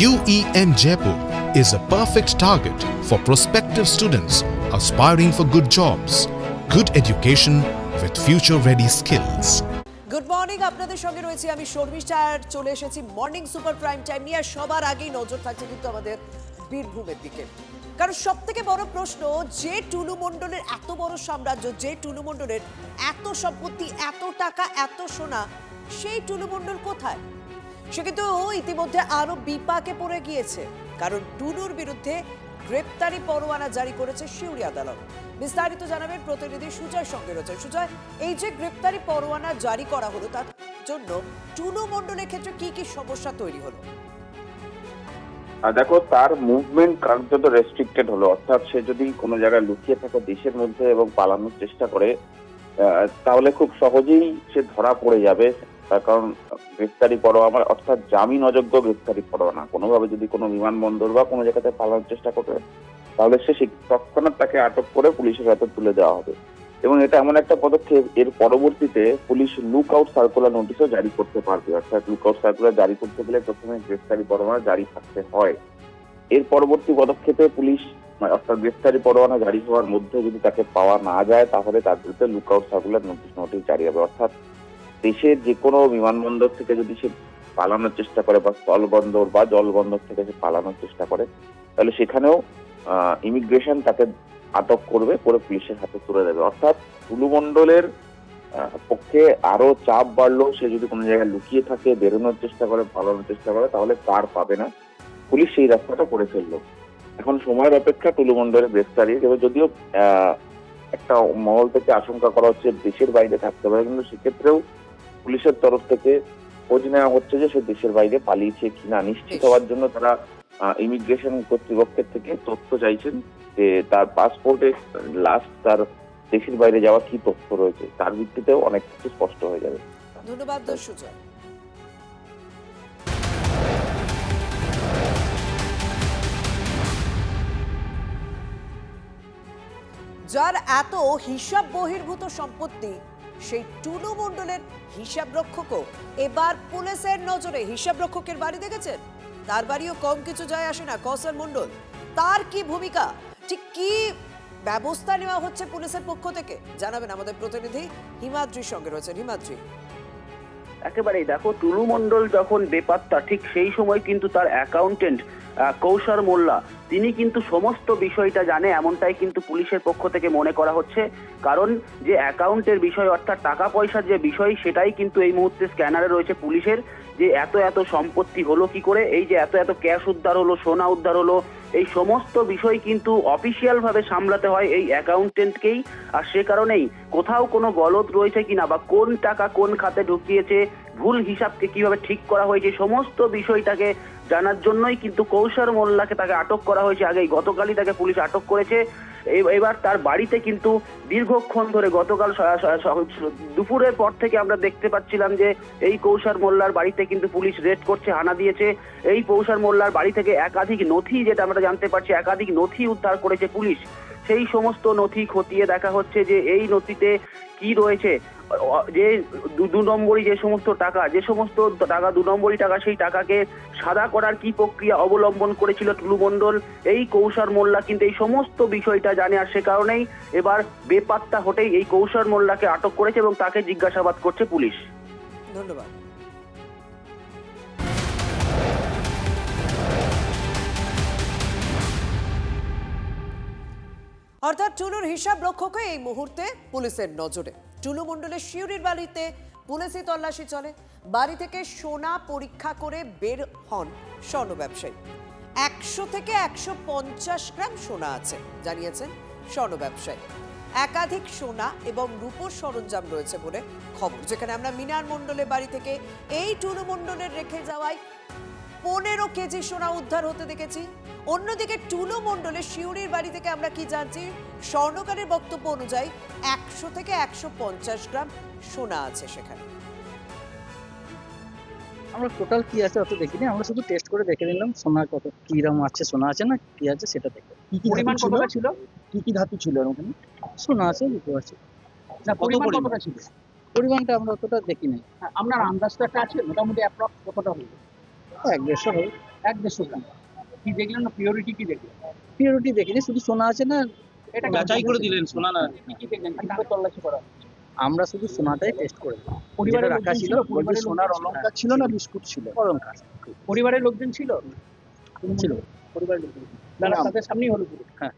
UEM Jaipur is a perfect target for prospective students aspiring for good jobs, good education with future-ready skills. Good morning, আপনাদের সঙ্গে রয়েছে আমি শর্মিষ্ঠা। চলে এসেছি morning super prime time নিয়ে। সবার আগেই নজর থাকছে কিন্তু আমাদের বীরভূমের দিকে, কারণ সব থেকে বড় প্রশ্ন, যে টুলু মণ্ডলের এত বড় সাম্রাজ্য, যে টুলু মণ্ডলের এত সম্পত্তি, এত টাকা, এত সোনা, সেই টুলু মণ্ডল কোথায়? সে কিন্তু ইতিমধ্যে আরো বিপাকে পড়ে গিয়েছে, কারণ টুলুর বিরুদ্ধে গ্রেপ্তারি পরোয়ানা জারি করেছে সিউড়ি আদালত। বিস্তারিত জানাবেন প্রতিনিধি সুজয় সঙ্গে রয়েছেন। সুজয়, এই যে গ্রেপ্তারি পরোয়ানা জারি করা হলো, তার জন্য টুলু মণ্ডলের ক্ষেত্রে কি কি সমস্যা তৈরি হলো? দেখো, তার মুভমেন্ট কার্যত রেস্ট্রিক্টেড হলো, অর্থাৎ সে যদি কোনো জায়গায় লুকিয়ে থাকে দেশের মধ্যে এবং পালানোর চেষ্টা করে, তাহলে খুব সহজেই সে ধরা পড়ে যাবে। তার কারণ গ্রেপ্তারি পরোয়ানা অর্থাৎ জামিন অযোগ্য গ্রেপ্তারি পরোয়ানা, কোনোভাবে যদি কোনো বিমানবন্দর বা কোনো জায়গাতে পালানোর চেষ্টা করে, তাহলে সে তৎক্ষণাৎ তাকে আটক করে পুলিশের হাতে তুলে দেওয়া হবে। এবং এটা এমন একটা পদক্ষেপ, এর পরবর্তীতে পুলিশ লুক আউট সার্কুলার নোটিশও জারি করতে পারবে। অর্থাৎ লুক আউট সার্কুলার জারি করতে গেলে প্রথমে গ্রেফতারি পরোয়ানা জারি থাকতে হয়। এর পরবর্তী পদক্ষেপে পুলিশ অর্থাৎ গ্রেফতারি পরোয়ানা জারি হওয়ার মধ্যে যদি তাকে পাওয়া না যায়, তাহলে তার বিরুদ্ধে লুক আউট সার্কুলার নোটিশ জারি হবে। অর্থাৎ দেশের যে কোনো বিমানবন্দর থেকে যদি সে পালানোর চেষ্টা করে, বা স্থলবন্দর বা জলবন্দর থেকে সে পালানোর চেষ্টা করে, তাহলে সেখানেও ইমিগ্রেশন তাকে আটক করবে, করে পুলিশের হাতে তুলে দেবে। অর্থাৎ টুলু মণ্ডলের পক্ষে আরো চাপ বাড়লো। সে যদি কোনো জায়গায় লুকিয়ে থাকে, বেরোনোর চেষ্টা করে, পালানোর চেষ্টা করে, তাহলে কার পাবে না। পুলিশ সেই রাস্তাটা করে ফেললো। এখন সময়ের অপেক্ষা টুলু মণ্ডলের গ্রেফতারি। যদিও একটা মহল থেকে আশঙ্কা করা হচ্ছে দেশের বাইরে থাকতে পারে, কিন্তু সেক্ষেত্রেও পুলিশের তরফ থেকে খোঁজ নেওয়া হচ্ছে যে সে দেশের বাইরে পালিয়েছে কিনা। নিশ্চিত হওয়ার জন্য তারা ইমিগ্রেশন কর্তৃপক্ষের থেকে তথ্য চাইছেন যে তার পাসপোর্টে লাস্ট তার দেশের বাইরে যাওয়া কি তথ্য রয়েছে, তার ভিত্তিতেও অনেক কিছু স্পষ্ট হয়ে যাবে। ধন্যবাদ সুজয়। যার এত হিসাব বহির্ভূত সম্পত্তি, সেই টুলু মণ্ডলের হিসাব রক্ষকও এবার পুলিশের নজরে। হিসাব রক্ষকের বাড়ি দেখেছেন, তার বাড়িও কম কিছু যায় আসে না। কৌশল মণ্ডল, তার কি ভূমিকা, ঠিক কি ব্যবস্থা নেওয়া হচ্ছে পুলিশের পক্ষ থেকে, জানাবেন আমাদের প্রতিনিধি হিমাদ্রির সঙ্গে রয়েছেন। হিমাদ্রি, একেবারেই দেখো, টুলু মণ্ডল যখন বেপাত্তা, ঠিক সেই সময় কিন্তু তার অ্যাকাউন্টেন্ট কৌশল মোল্লা, তিনি কিন্তু সমস্ত বিষয়টা জানে, এমনটাই কিন্তু পুলিশের পক্ষ থেকে মনে করা হচ্ছে। কারণ যে অ্যাকাউন্টের বিষয়, অর্থাৎ টাকা পয়সার যে বিষয়, সেটাই কিন্তু এই মুহূর্তে স্ক্যানারে রয়েছে পুলিশের। যে এত সম্পত্তি হলো কি করে, এই যে এত ক্যাশ উদ্ধার হলো, সোনা উদ্ধার হলো, এই সমস্ত বিষয় কিন্তু অফিসিয়াল ভাবে সামলাতে হয় এই অ্যাকাউন্টেন্টকেই। আর সে কারণেই কোথাও কোনো গলদ রয়েছে কিনা, বা কোন টাকা কোন খাতে ঢুকিয়েছে, ভুল হিসাবকে কিভাবে ঠিক করা হয়েছে, সমস্ত বিষয়টাকে জানার জন্যই কিন্তু কৌশল মোল্লাকে তাকে আটক করা হয়েছে। আগেই গতকালই তাকে পুলিশ আটক করেছে। এবার তার বাড়িতে কিন্তু দীর্ঘক্ষণ ধরে, গতকাল দুপুরের পর থেকে আমরা দেখতে পাচ্ছিলাম যে এই কৌশল মোল্লার বাড়িতে কিন্তু পুলিশ রেড করছে, হানা দিয়েছে। এই কৌশল মোল্লার বাড়ি থেকে একাধিক নথি, যেটা আমরা জানতে পারছি, একাধিক নথি উদ্ধার করেছে পুলিশ। সেই সমস্ত নথি খতিয়ে দেখা হচ্ছে যে এই নথিতে কি রয়েছে। যে দু নম্বরই যে সমস্ত টাকা, 2 নম্বরই টাকা, সেই টাকাকে সাদা করার কি প্রক্রিয়া অবলম্বন করেছিল টুলু মণ্ডল, এই কৌশল মোল্লা কিন্তু এই সমস্ত বিষয়টা জানে। আর সে কারণেই এবার বেপাত্তা হতেই এই কৌশল মোল্লাকে আটক করেছে এবং তাকে জিজ্ঞাসাবাদ করছে পুলিশ। ধন্যবাদ। অর্থাৎ টুলুর হিসাব রক্ষকও এই মুহূর্তে পুলিশের নজরে। টুলু মণ্ডলের সিউড়ির বাড়িতে পুলিশি তল্লাশি চলে। বাড়ি থেকে সোনা পরীক্ষা করে বের হন স্বর্ণ ব্যবসায়ী। 100 থেকে 150 গ্রাম সোনা আছে জানিয়েছেন স্বর্ণ ব্যবসায়ী। একাধিক সোনা এবং রূপোর সরঞ্জাম রয়েছে বলে খবর, যেখানে আমরা মিনার মণ্ডলের বাড়ি থেকে এই টুলু মণ্ডলের রেখে যাওয়ায় 15 কেজি সোনা উদ্ধার হতে দেখেছি। অন্যদিকে টুলু মণ্ডলের সিউড়ির বাড়ি থেকে আমরা কি জানছি, স্বর্ণকারের বক্তব্য অনুযায়ী 100 থেকে 150 গ্রাম সোনা আছে সেখানে। আমরা টোটাল কি আছে অত দেখিনি, আমরা শুধু টেস্ট করে দেখে নিলাম সোনা কত কিরকম আছে, সোনা আছে না কি আছে সেটা দেখে। কি পরিমাণ কতটা ছিল, কি ধাতু ছিল এর মধ্যে? সোনা আছে, রূপো আছে। না, পরিমাণ কতটা ছিল? পরিমাণটা আমরা অতটা দেখি নাই। আপনার আন্দাজটা একটা আছে মোটামুটি অ্যাপ্রক্স কতটা হবে? 1-150 হবে। 1-150 গ্রাম কি দেখলেন না পিওরিটি কি দেখলেন পিওরিটি দেখিনি, শুধু সোনা আছে না এটা যাচাই করে দিলেন সোনা না। কি দেখলেন কিভাবে তল্লাশি করা আমরা শুধু সোনাটাই টেস্ট করে দিলাম। পরিবারের যেটা রাখা লোকজন ছিল ছিল? পরিবারের সোনার লোকজন ছিল? অলংকার ছিল না বিস্কুট ছিল? অলংকার পরিবারের লোকজন ছিল ছিল। পরিবারের লোকজন তারা তাদের সামনেই হলো পুরো হ্যাঁ।